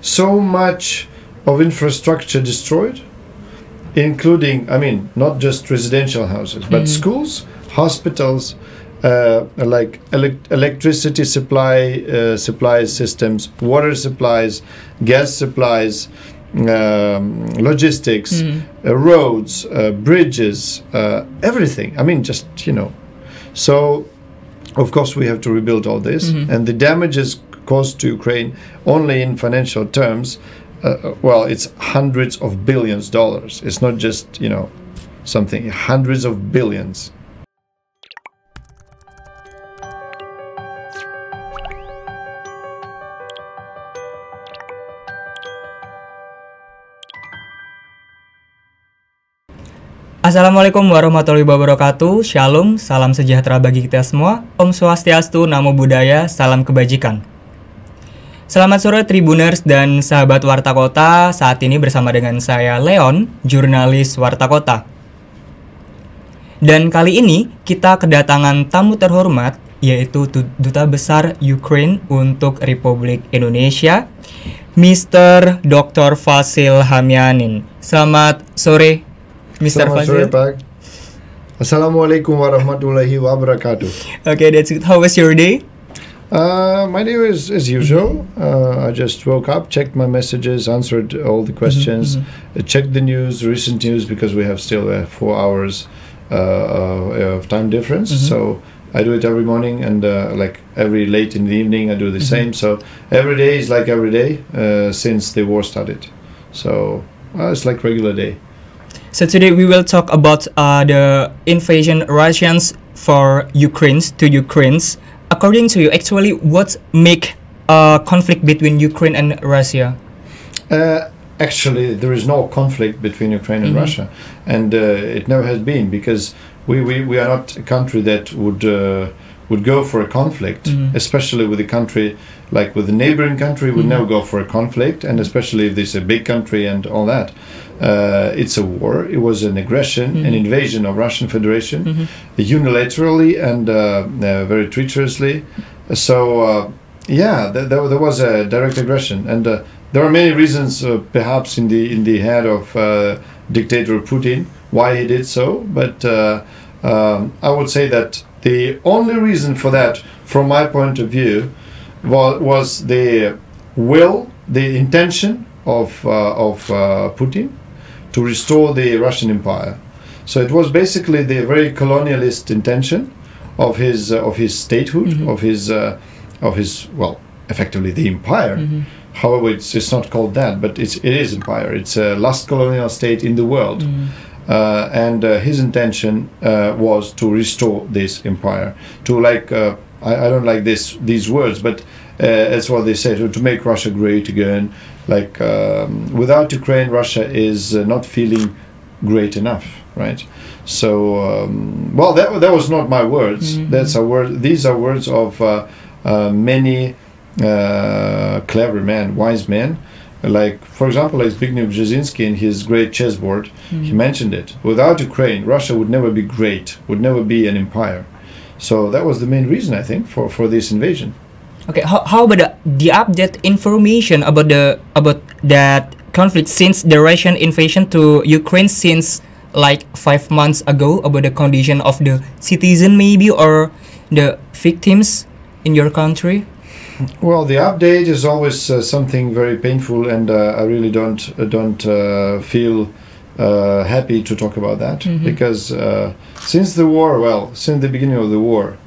so much of infrastructure destroyed, including, I mean, not just residential houses, but schools, hospitals, like electricity supply systems, water supplies, gas supplies, logistics, roads, bridges, everything. I mean, just, you know. So, of course, we have to rebuild all this. And the damages caused to Ukraine, only in financial terms, well, it's hundreds of billions dollars. It's not just, you know, something, hundreds of billions. Assalamualaikum warahmatullahi wabarakatuh. Shalom, salam sejahtera bagi kita semua. Om Swastiastu, Namo Buddhaya, salam kebajikan. Selamat sore Tribuners dan sahabat Warta Kota. Saat ini bersama dengan saya Leon, Jurnalis Warta Kota. Dan kali ini kita kedatangan tamu terhormat, yaitu Duta Besar Ukraina untuk Republik Indonesia, Mr. Dr. Vasyl Hamianin. Selamat sore, Mr. Vasyl. Assalamualaikum warahmatullahi wabarakatuh. Okay, that's it. How was your day? My day is as usual. I just woke up, checked my messages, answered all the questions, checked the news, recent news, because we have still 4 hours of time difference. So I do it every morning, and like every late in the evening I do the same. So every day is like every day since the war started. So it's like regular day. So today we will talk about the invasion Russians for Ukrainians to Ukrainians. According to you, actually, what make a conflict between Ukraine and Russia? Actually, there is no conflict between Ukraine and Russia, and it never has been, because we are not a country that would go for a conflict, especially with a country like with a neighboring country would never go for a conflict, and especially if this is a big country and all that. It's a war. It was an aggression, an invasion of Russian Federation, unilaterally and very treacherously. So yeah, there was a direct aggression, and there are many reasons, perhaps in the head of dictator Putin, why he did so. But I would say that the only reason for that, from my point of view, was the will, the intention of Putin to restore the Russian Empire. So it was basically the very colonialist intention of his statehood, of his well, effectively the empire. However, it's not called that, but it is empire. It's a last colonial state in the world. And his intention was to restore this empire, to like I don't like these words, but that's what they say, to make Russia great again. Like without Ukraine, Russia is not feeling great enough, right? So well, that was not my words. That's a word. These are words of many clever men, wise men. Like, for example, like Zbigniew Brzezinski in his great chessboard, he mentioned it. Without Ukraine, Russia would never be great, would never be an empire. So that was the main reason, I think, for this invasion. Okay, how about the update information about that conflict since the Russian invasion to Ukraine since like 5 months ago, about the condition of the citizen maybe, or the victims in your country? Well, the update is always something very painful, and I really don't feel happy to talk about that, because since the war, well, since the beginning of the war,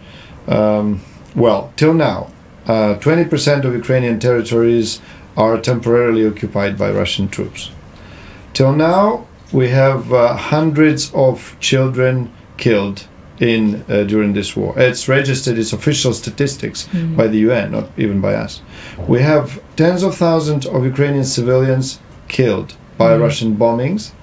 well, till now, 20% of Ukrainian territories are temporarily occupied by Russian troops. Till now, we have hundreds of children killed during this war. It's registered, it's official statistics by the UN, not even by us. We have tens of thousands of Ukrainian civilians killed by Russian bombings.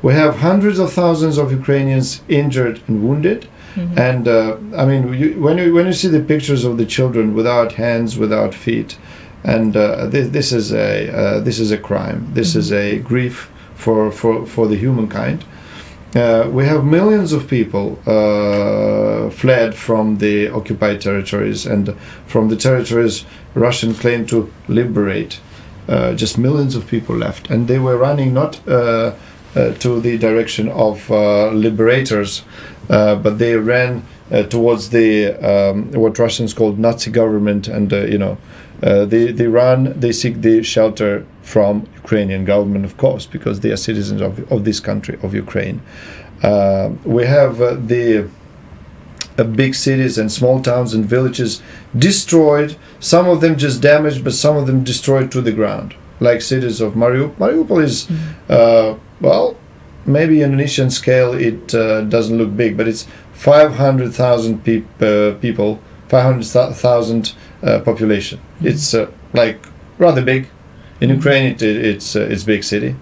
We have hundreds of thousands of Ukrainians injured and wounded. And I mean, when you see the pictures of the children without hands, without feet, and this is a crime. This is a grief for the humankind. We have millions of people fled from the occupied territories and from the territories Russian claim to liberate. just millions of people left, and they were running not to the direction of liberators, but they ran towards the what Russians called Nazi government, and they seek the shelter from Ukrainian government, of course, because they are citizens of this country, of Ukraine. We have the big cities and small towns and villages destroyed, some of them just damaged, but some of them destroyed to the ground, like cities of Mariupol. Mariupol is, well, maybe Indonesian scale it doesn't look big, but it's 500,000 people, 500,000 population. It's like rather big. In Ukraine, it's big city,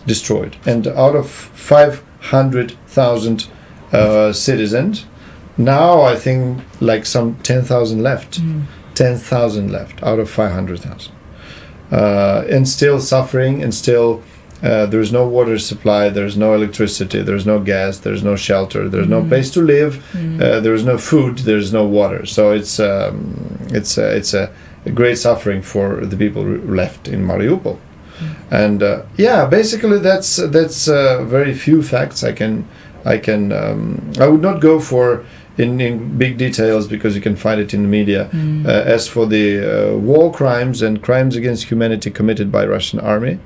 destroyed. And out of 500,000 citizens, now I think like some 10,000 left. 10,000 left out of 500,000. And still suffering, and still there is no water supply, there is no electricity, there is no gas, there is no shelter, there is no place to live, there is no food, there is no water. So it's a great suffering for the people left in Mariupol. And basically that's very few facts. I would not go for in big details because you can find it in the media. As for the war crimes and crimes against humanity committed by Russian army,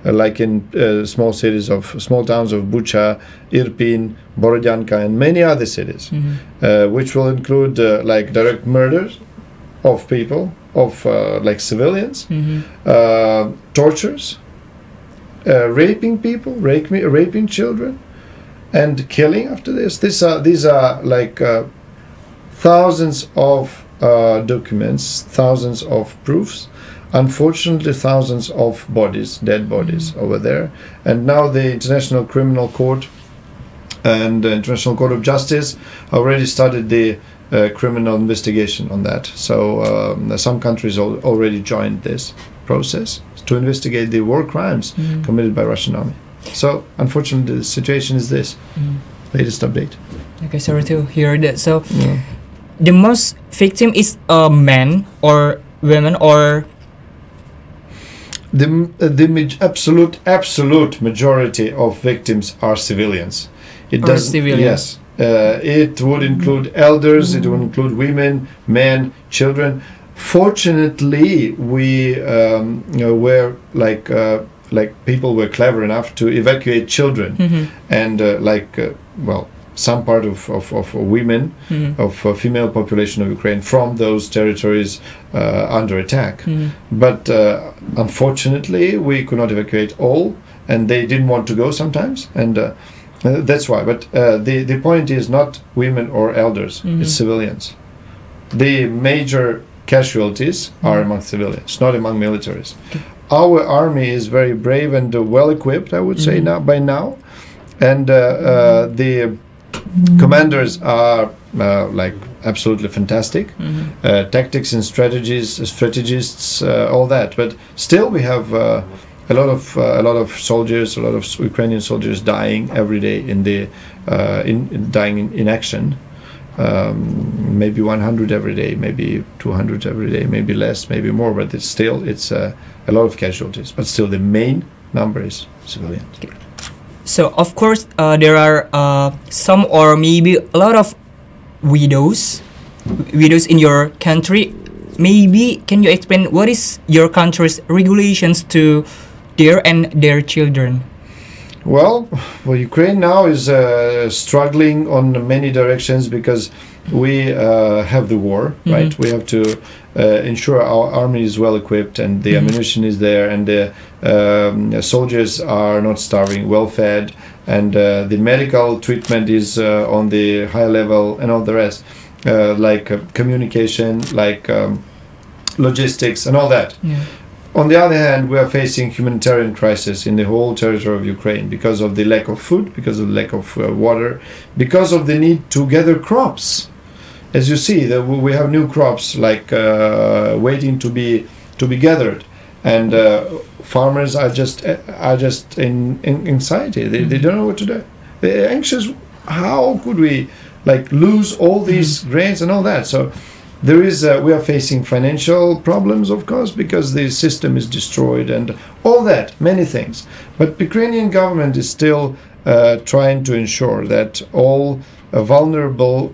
like in small towns of Bucha, Irpin, Borodyanka, and many other cities, which will include like direct murders of people, of like civilians, tortures, raping people, raping children, and killing after this. These are like thousands of documents, thousands of proofs, unfortunately thousands of bodies, dead bodies over there. And now the International Criminal Court and the International Court of Justice already started the criminal investigation on that. So some countries already joined this process to investigate the war crimes committed by Russian army. So unfortunately the situation is this. Latest update. Okay, sorry to hear that. So the most victim is men or women, or the absolute majority of victims are civilians. It does civilians. Yes. It would include elders, it would include women, men, children. Fortunately, we were like people were clever enough to evacuate children, and some part of women, of female population of Ukraine from those territories under attack. But unfortunately, we could not evacuate all, and they didn't want to go sometimes, and that's why. But the point is not women or elders, it's civilians. The major casualties are among civilians, not among militaries. Our army is very brave and well equipped, I would say by now, and the commanders are like absolutely fantastic. Tactics and strategists, all that. But still, we have a lot of soldiers, a lot of Ukrainian soldiers dying every day dying in action. Maybe 100 every day, maybe 200 every day, maybe less, maybe more, but it's a lot of casualties. But still, the main number is civilians. Okay. So of course there are some or maybe a lot of widows in your country. Maybe can you explain what is your country's regulations to their children? Well, Ukraine now is struggling on many directions because we have the war, right? We have to ensure our army is well equipped and the ammunition is there, and the soldiers are not starving, well fed, and the medical treatment is on the high level, and all the rest, like communication, like logistics, and all that. On the other hand, we are facing humanitarian crisis in the whole territory of Ukraine because of the lack of food, because of the lack of water, because of the need to gather crops. As you see, we have new crops like waiting to be gathered, and farmers are just in anxiety. They don't know what to do. They're anxious. How could we like lose all these grains and all that? So there is we are facing financial problems, of course, because the system is destroyed and all that, many things. But Ukrainian government is still trying to ensure that all vulnerable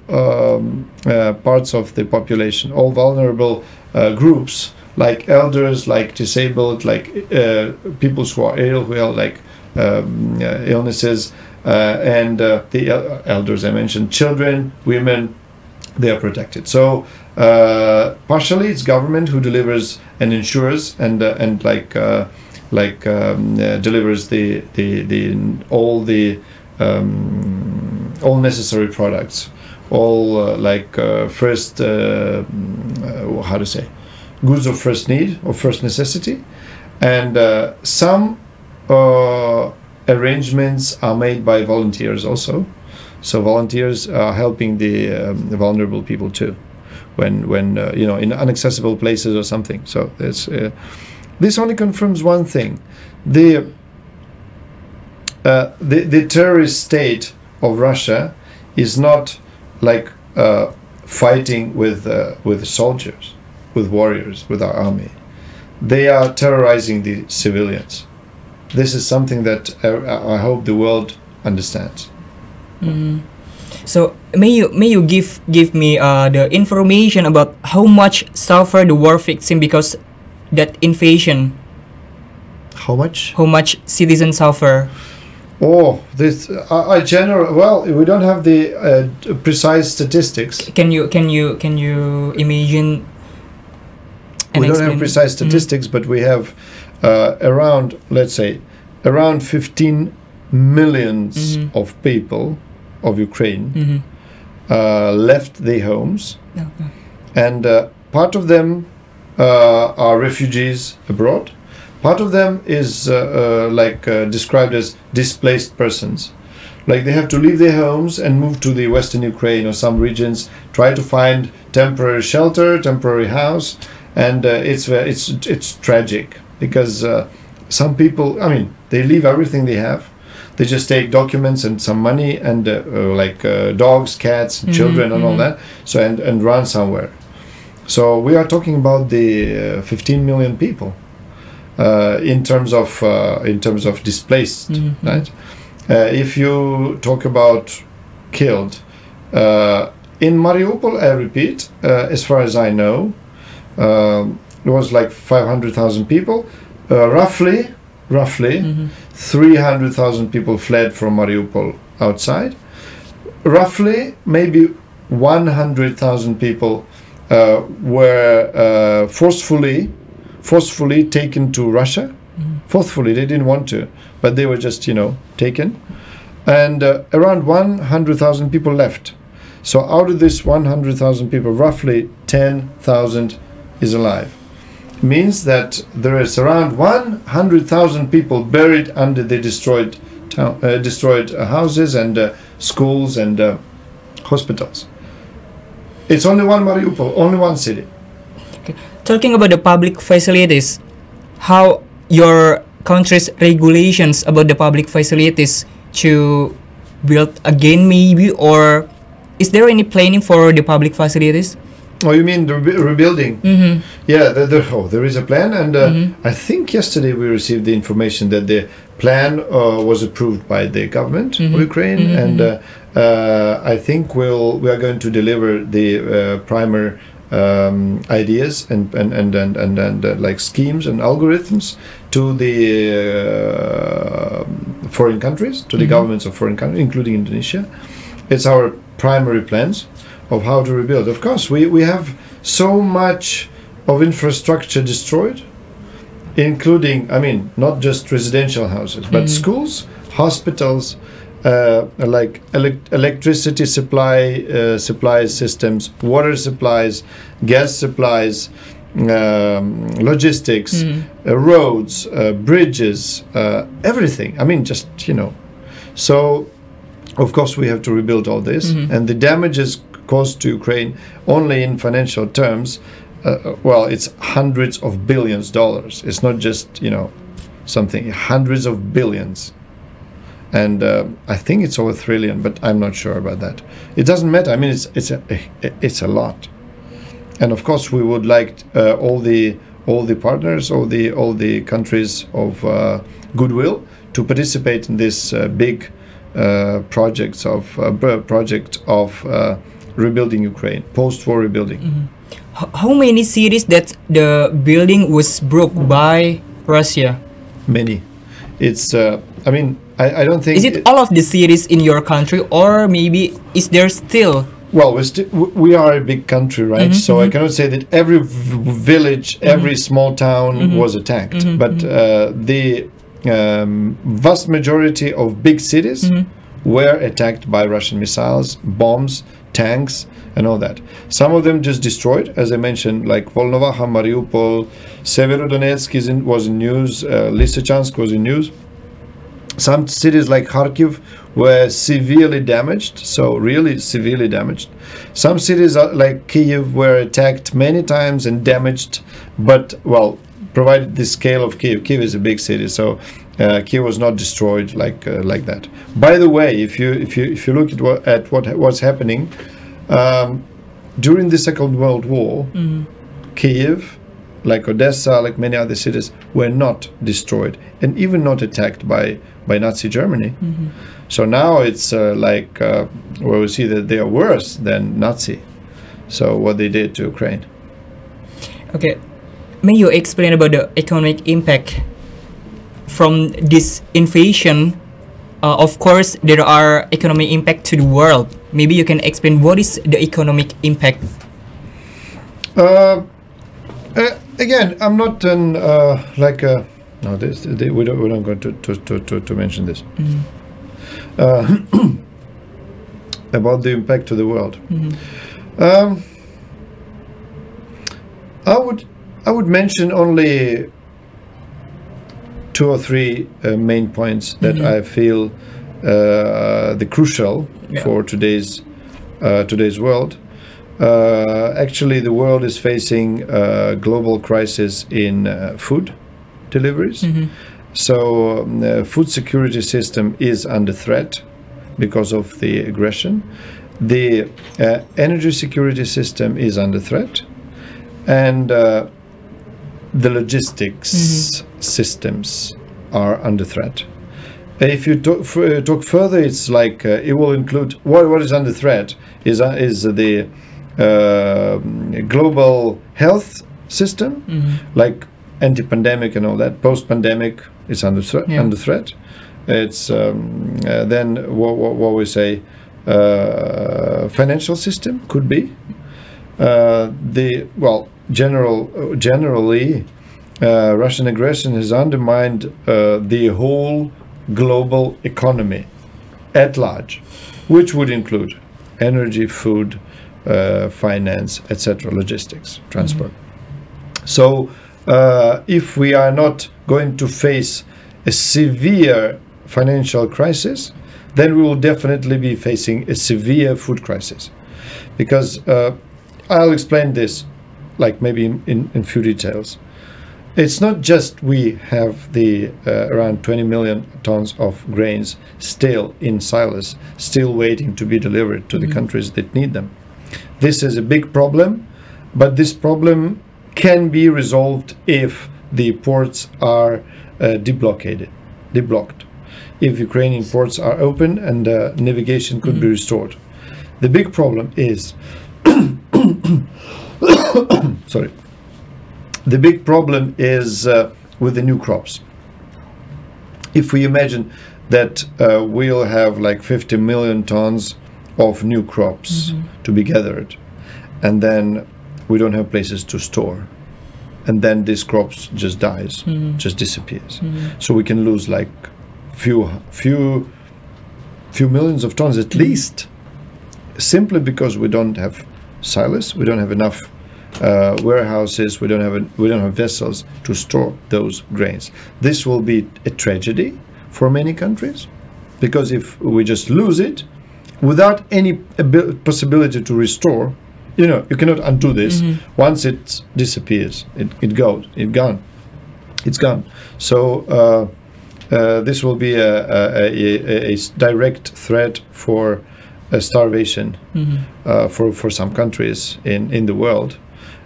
parts of the population, all vulnerable groups, like elders, like disabled, like people who are ill, who are like illnesses, and the elders I mentioned, children, women, they are protected. So partially it's government who delivers and ensures and delivers all necessary products, all first how to say, goods of first need or first necessity, and some arrangements are made by volunteers also. So volunteers are helping the vulnerable people too, when in inaccessible places or something. So there's this only confirms one thing: the terrorist state of Russia is not like fighting with soldiers, with warriors, with our army. They are terrorizing the civilians. This is something that I hope the world understands. So may you give me the information about how much suffer the war victim because that invasion? How much? How much citizens suffer? Oh, this well, we don't have the precise statistics. Can you imagine? We don't have precise statistics, but we have around, let's say, around 15 millions of people of Ukraine left their homes, and part of them are refugees abroad. Part of them is described as displaced persons. Like they have to leave their homes and move to the Western Ukraine or some regions, try to find temporary shelter, temporary house, and it's tragic because some people, I mean, they leave everything they have. They just take documents and some money and dogs, cats, children, and all that. So and run somewhere. So we are talking about the 15 million people. In terms of displaced, right? If you talk about killed in Mariupol, I repeat, as far as I know, it was like 500,000 people. Roughly 300,000 people fled from Mariupol outside. Roughly, maybe 100,000 people were forcefully taken to Russia. Forcefully, they didn't want to, but they were just, taken. And around 100,000 people left. So out of this 100,000 people, roughly 10,000 is alive. Means that there is around 100,000 people buried under the destroyed houses and schools and hospitals. It's only one Mariupol, only one city. Okay. Talking about the public facilities, how your country's regulations about the public facilities to build again maybe, or is there any planning for the public facilities? Oh, you mean the rebuilding? Yeah, there is a plan, and I think yesterday we received the information that the plan was approved by the government of Ukraine, and I think we are going to deliver the primary ideas and like schemes and algorithms to the foreign countries, to the governments of foreign countries, including Indonesia. It's our primary plans of how to rebuild. Of course, we have so much of infrastructure destroyed, including, I mean, not just residential houses, but schools, hospitals, like electricity supply systems, water supplies, gas supplies, logistics, roads, bridges, everything. I mean, just, So, of course, we have to rebuild all this, and the damages caused to Ukraine only in financial terms, well, it's hundreds of billions of dollars. It's not just, something, hundreds of billions. And I think it's over $1 trillion, but I'm not sure about that. It doesn't matter. I mean, it's a lot. And of course, we would like all the partners, all the countries of goodwill to participate in this big project of rebuilding Ukraine, post-war rebuilding. How many cities that the building was broke by Russia? Many. It's. I mean, I don't think. Is it all of the cities in your country, or maybe is there still? Well, we are a big country, right? So I cannot say that every village, every small town was attacked, but the vast majority of big cities were attacked by Russian missiles, bombs, tanks, and all that. Some of them just destroyed, as I mentioned, like Volnovakha, Mariupol, Severodonetsk was in news, Lysychansk was in news. Some cities like Kharkiv were severely damaged, so really severely damaged. Some cities like Kyiv were attacked many times and damaged, but well, provided the scale of Kyiv. Kyiv is a big city, so Kyiv was not destroyed like that. By the way, if you look at what was happening during the Second World War, Kyiv, like Odessa, like many other cities, were not destroyed and even not attacked by Nazi Germany. So now it's where we see that they are worse than Nazi. So what they did to Ukraine. Okay, may you explain about the economic impact from this invasion? Of course, there are economic impact to the world. Maybe you can explain what is the economic impact. Again, I'm not an no. We don't go to mention this about the impact to the world. I would mention only 2 or 3 main points that I feel the crucial for today's world. Actually, the world is facing a global crisis in food deliveries. So food security system is under threat because of the aggression. The energy security system is under threat, and the logistics systems are under threat. If you talk further, it's like it will include what is under threat is the global health system, like anti-pandemic and all that. Post-pandemic is under threat. It's then what we say financial system could be. Generally, Russian aggression has undermined the whole global economy at large, which would include energy, food, finance, etc., logistics, transport. So if we are not going to face a severe financial crisis, then we will definitely be facing a severe food crisis. Because I'll explain this like maybe in few details. It's not just we have the around 20 million tons of grains still in silos, still waiting to be delivered to the countries that need them. This is a big problem, but this problem can be resolved if the ports are deblocked. If Ukrainian ports are open and navigation could be restored. The big problem is sorry. The big problem is with the new crops. If we imagine that we'll have like 50 million tons of new crops to be gathered, and then we don't have places to store, and then these crops just dies, just disappears. So we can lose like few millions of tons at least, simply because we don't have silos, we don't have enough warehouses, we don't have vessels to store those grains. This will be a tragedy for many countries, because if we just lose it without any possibility to restore, you cannot undo this. Once it disappears, it's gone. So this will be a direct threat for starvation for some countries in the world.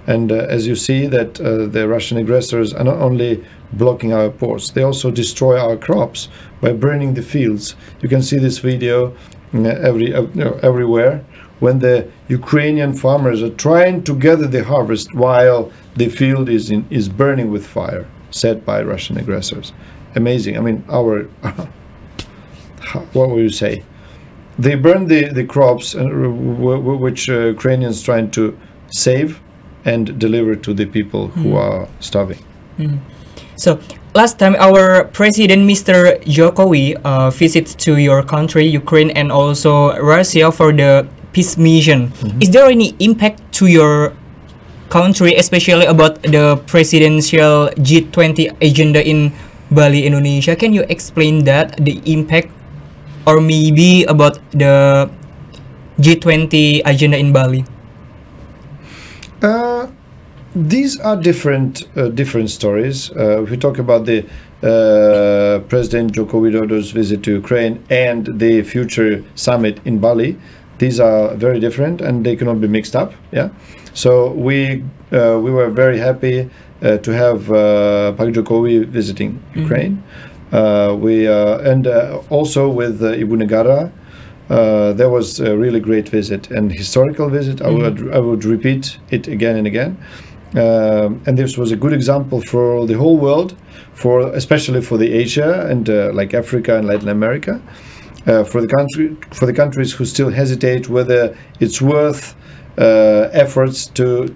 And as you see that the Russian aggressors are not only blocking our ports, they also destroy our crops by burning the fields. You can see this video everywhere, when the Ukrainian farmers are trying to gather the harvest while the field is burning with fire, set by Russian aggressors. Amazing. I mean, what will you say? They burn the crops which Ukrainians trying to save and deliver to the people who are starving. So last time our president, Mr. Jokowi, visits to your country, Ukraine, and also Russia for the peace mission. Is there any impact to your country, especially about the presidential G20 agenda in Bali, Indonesia? Can you explain that, the impact, or maybe about the G20 agenda in Bali? These are different stories. If we talk about the President Joko Widodo's visit to Ukraine and the future summit in Bali, these are very different and they cannot be mixed up. Yeah. So we were very happy to have Pak Jokowi visiting Ukraine. And also with Ibu Negara. There was a really great visit and historical visit. I would repeat it again and again. And this was a good example for the whole world, especially for the Asia and like Africa and Latin America, for the countries who still hesitate whether it's worth efforts to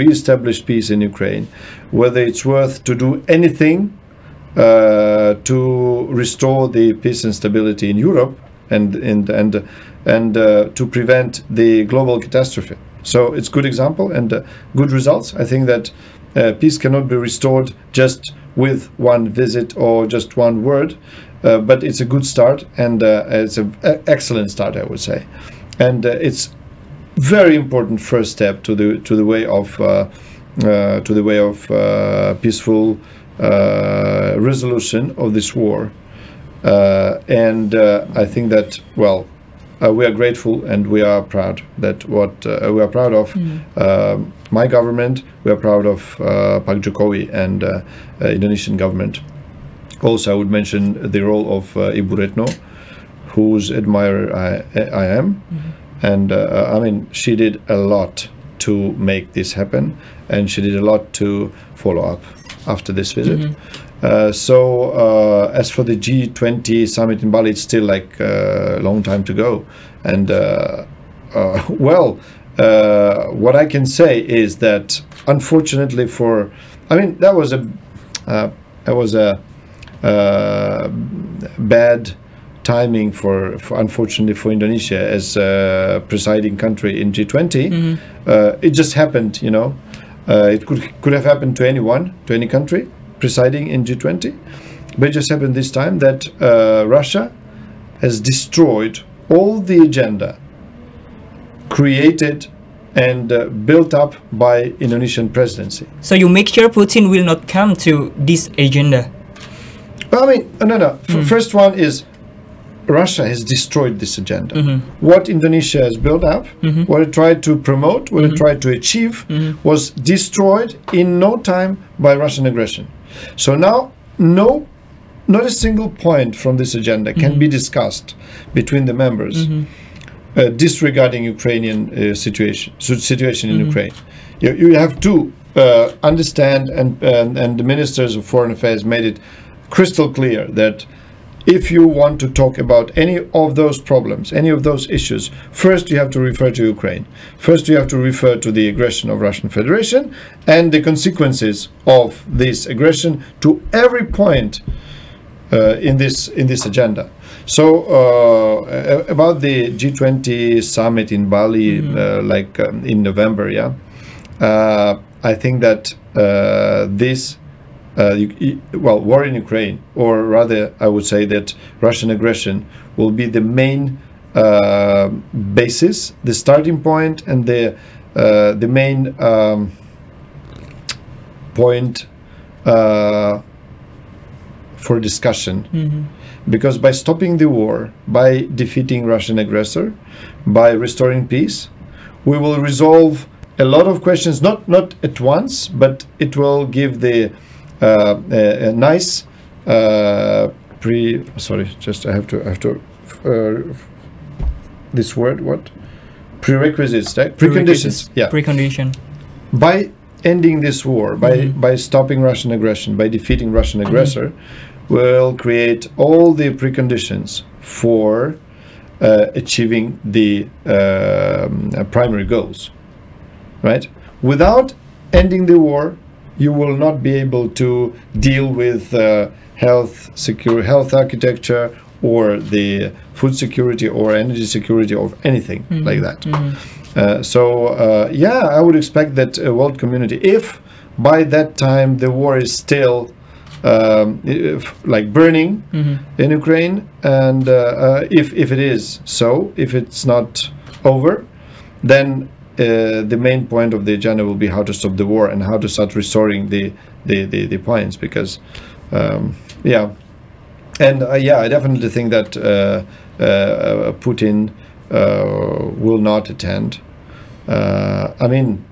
reestablish peace in Ukraine, whether it's worth to do anything to restore the peace and stability in Europe and to prevent the global catastrophe. So it's good example and good results. I think that peace cannot be restored just with one visit or just one word, but it's a good start and it's an excellent start, I would say, and it's very important first step to the way of peaceful resolution of this war. And I think that, well, we are grateful and we are proud that we are proud of my government. We are proud of Pak Jokowi and Indonesian government. Also, I would mention the role of Ibu Retno, whose admirer I am, and I mean, she did a lot to make this happen, and she did a lot to follow up after this visit. So as for the G20 summit in Bali, it's still like a long time to go. And what I can say is that unfortunately that was a bad timing for unfortunately for Indonesia as a presiding country in G20. It just happened, you know. It could have happened to anyone, to any country presiding in G20, but it just happened this time that Russia has destroyed all the agenda created and built up by Indonesian presidency. So you make sure Putin will not come to this agenda? Well, I mean, no. First one is Russia has destroyed this agenda. What Indonesia has built up, what it tried to promote, what it tried to achieve, was destroyed in no time by Russian aggression. So now, not a single point from this agenda can be discussed between the members disregarding Ukrainian situation in Ukraine. You have to understand, and the ministers of foreign affairs made it crystal clear that if you want to talk about any of those problems, any of those issues, first you have to refer to Ukraine. First you have to refer to the aggression of Russian Federation and the consequences of this aggression to every point in this agenda. So about the G20 summit in Bali, in November, I think that war in Ukraine, or rather I would say that Russian aggression will be the main basis, the starting point, and the main point for discussion. Because by stopping the war, by defeating Russian aggressor, by restoring peace, we will resolve a lot of questions, not at once, but it will give the a nice this word, what? Prerequisites, right? Preconditions. Yeah. Precondition. By ending this war, by stopping Russian aggression, by defeating Russian aggressor, will create all the preconditions for achieving the primary goals, right? Without ending the war, you will not be able to deal with health architecture, or the food security, or energy security, or anything like that. Yeah, I would expect that a world community, if by that time the war is still like burning in Ukraine, and if it is so, if it's not over, then the main point of the agenda will be how to stop the war and how to start restoring the points, because yeah. And yeah, I definitely think that Putin will not attend. I mean,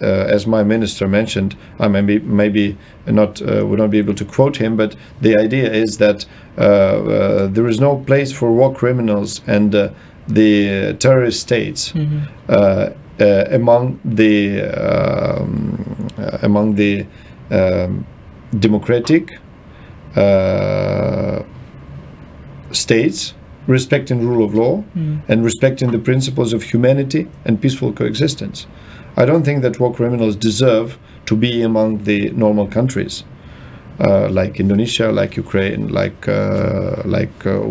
as my minister mentioned, I maybe not would not be able to quote him, but the idea is that there is no place for war criminals and the terrorist states among the democratic states, respecting rule of law and respecting the principles of humanity and peaceful coexistence. I don't think that war criminals deserve to be among the normal countries, like Indonesia, like Ukraine, like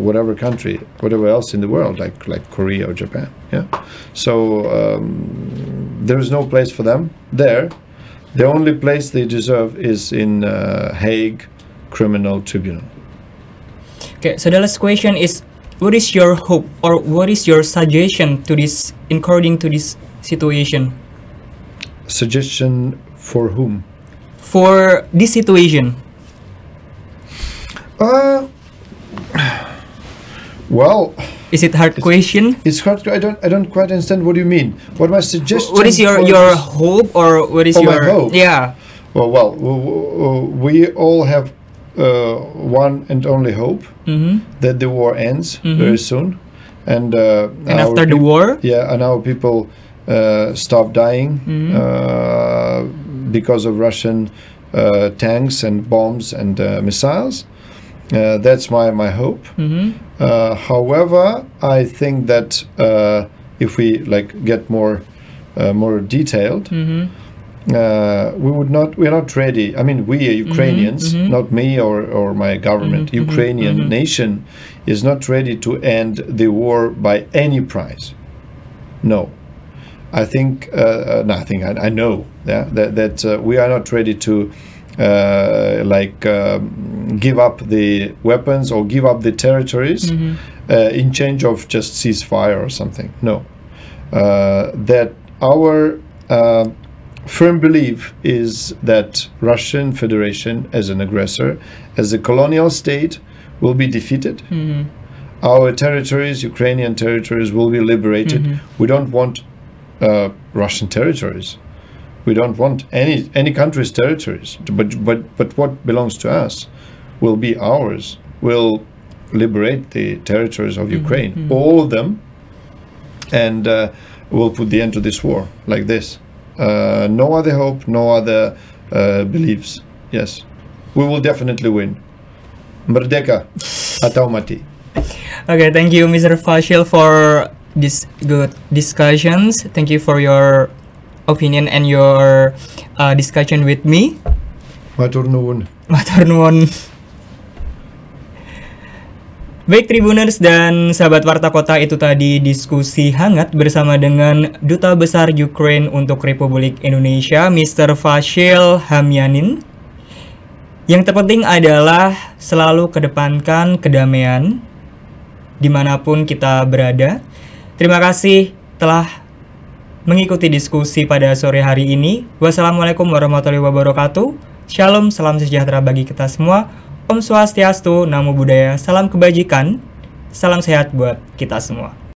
whatever country, whatever else in the world, like Korea or Japan. Yeah. So there is no place for them there. The only place they deserve is in Hague Criminal Tribunal. Okay, so the last question is, what is your hope, or what is your suggestion to this, according to this situation? Suggestion for whom? For this situation. Well, is it hard question? It's hard. I don't quite understand what you mean. What my suggestion? What is your hope, or what is your hope? Yeah? Well, we all have one and only hope that the war ends very soon, and after the war, and our people stop dying because of Russian tanks and bombs and missiles. That's my hope. However, I think that if we get more detailed, we are not ready. I mean, we Ukrainians, not me or my government, Ukrainian nation is not ready to end the war by any price. No, I think I know that we are not ready to give up the weapons or give up the territories in change of just ceasefire or something. No, that our firm belief is that Russian Federation as an aggressor, as a colonial state, will be defeated. Our territories, Ukrainian territories, will be liberated. We don't want Russian territories. We don't want any country's territories. But what belongs to us will be ours. We'll liberate the territories of Ukraine, all of them, and we'll put the end to this war like this. No other hope, no other beliefs. Yes, we will definitely win. Merdeka atau mati. Okay, thank you, Mr. Vasyl, for this good discussions. Thank you for your opinion and your discussion with me. Matur nuwun. Matur nuwun. Baik Tribuners dan sahabat Warta Kota, itu tadi diskusi hangat bersama dengan Duta Besar Ukraina untuk Republik Indonesia, Mr. Vasyl Hamianin. Yang terpenting adalah selalu kedepankan kedamaian dimanapun kita berada. Terima kasih telah mengikuti diskusi pada sore hari ini. Wassalamualaikum warahmatullahi wabarakatuh. Shalom, salam sejahtera bagi kita semua. Om Swastiastu, Namo Buddhaya, salam kebajikan, salam sehat buat kita semua.